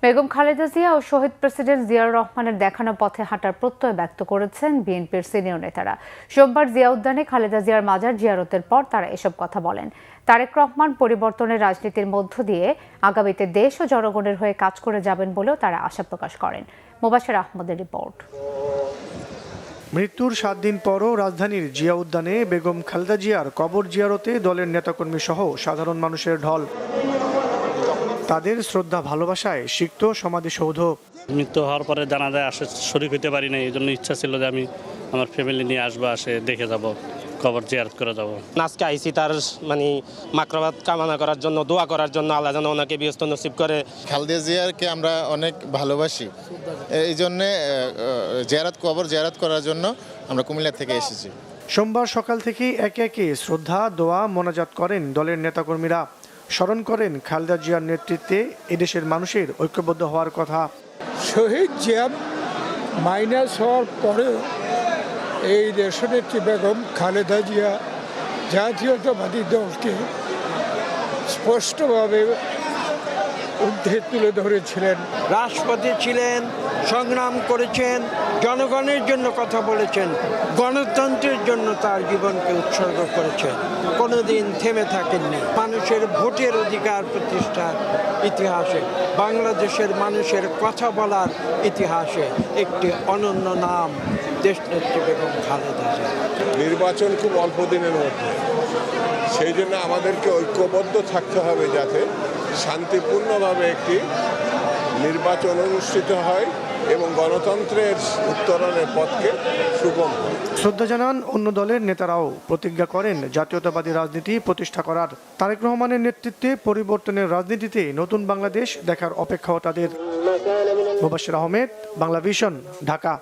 বেগম খালেদা জিয়া ও শহীদ president Ziaur রহমানের দেখানো পথে হাঁটার প্রত্যয় ব্যক্ত করেছেন বিএনপির সিনিয়র নেতারা। সোমবার জিয়া উদ্যানে খালেদা জিয়ার মাজার জিয়ারতের পর তারা এসব কথা বলেন। তারেক রহমান পরিবর্তনের রাজনীতির মধ্য দিয়ে আগামীতে দেশ ও জনগণের হয়ে কাজ করে যাবেন বলেও তারা আশা প্রকাশ করেন। মোবাশ্বের আহমদের রিপোর্ট। মৃত্যুর 7 দিন পরও রাজধানীর জিয়া উদ্যানে বেগম খালেদা জিয়ার কবর জিয়ারতে দলের নেতাকর্মী সহ সাধারণ মানুষের ঢল। তাদের শ্রদ্ধা ভালোবাসায় সিক্ত সমাধিসৌধ। মৃত্যু হওয়ার পরে জানাজায় আসে শরীক হতে পারি না, এই জন্য ইচ্ছা ছিল যে আমি আমার ফ্যামিলি নিয়ে আসবো, আসে দেখে যাব, কবর জিয়ারত করে যাব। আজকে আইসি তার মাকরাবাত কামনা করার জন্য, দোয়া করার জন্য, আল্লাহ যেন ওনাকে ব্যস্ত নসিব করে। খালেদা জিয়ারকে আমরা অনেক ভালোবাসি, এই জন্যে কবর জিয়ারত করার জন্য আমরা কুমিল্লা থেকে এসেছি। সোমবার সকাল থেকে একে একে শ্রদ্ধা, দোয়া, মোনাজাত করেন দলের নেতাকর্মীরা। স্মরণ করেন খালেদা জিয়ার নেতৃত্বে এদেশের মানুষের ঐক্যবদ্ধ হওয়ার কথা। শহীদ জিয়া মাইনাস হওয়ার পরেও এই দেশনেত্রী বেগম খালেদা জিয়া জাতীয়তাবাদী দলকে স্পষ্টভাবে ঊর্ধ্বে তুলে ধরেছিলেন। রাষ্ট্রপতি ছিলেন, সংগ্রাম করেছেন, জনগণের জন্য কথা বলেছেন, গণতন্ত্রের জন্য তার জীবনকে উৎসর্গ করেছেন, কোনোদিন থেমে থাকেননি। মানুষের ভোটের অধিকার প্রতিষ্ঠার ইতিহাসে, বাংলাদেশের মানুষের কথা বলার ইতিহাসে একটি অনন্য নাম দেশনেত্রী বেগম খালেদা জিয়া। নির্বাচন খুব অল্প দিনের মধ্যে, সেই জন্য আমাদেরকে ঐক্যবদ্ধ থাকতে হবে যাতে শান্তিপূর্ণভাবে একটি নির্বাচন অনুষ্ঠিত হয় এবং গণতন্ত্রের উত্তরণের পথকে সুগম হয়। শ্রদ্ধা জানান অন্য দলের নেতারাও। প্রতিজ্ঞা করেন জাতীয়তাবাদী রাজনীতি প্রতিষ্ঠা করার। তারেক রহমানের নেতৃত্বে পরিবর্তনের রাজনীতিতে নতুন বাংলাদেশ দেখার অপেক্ষাও তাদের। মোবাশ্বের আহমেদ, বাংলা ভিশন, ঢাকা।